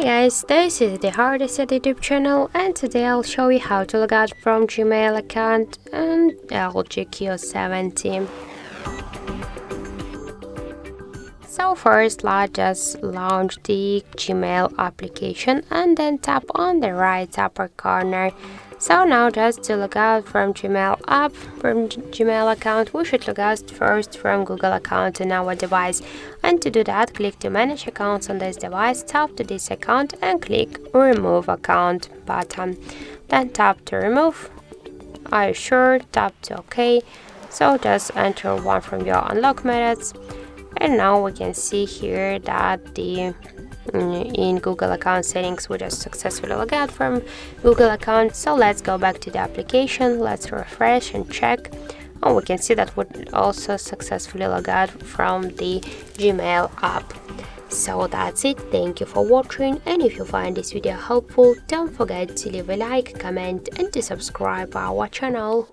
Hi guys, this is the HardReset YouTube channel, and today I'll show you how to log out from Gmail account and LG Q70. So first, let's just launch the Gmail application and then tap on the right upper corner. So now just to log out from Gmail app, from Gmail account, we should log out first from Google account on our device. And to do that, click to manage accounts on this device, tap to this account and click remove account button. Then tap to remove. Are you sure? Tap to OK. So just enter one from your unlock methods. And now we can see here that in Google account settings we just successfully log out from Google account. So let's go back to the application, let's refresh and check, and we can see that we also successfully log out from the Gmail app. So that's it, thank you for watching, and if you find this video helpful, don't forget to leave a like, comment and to subscribe our channel.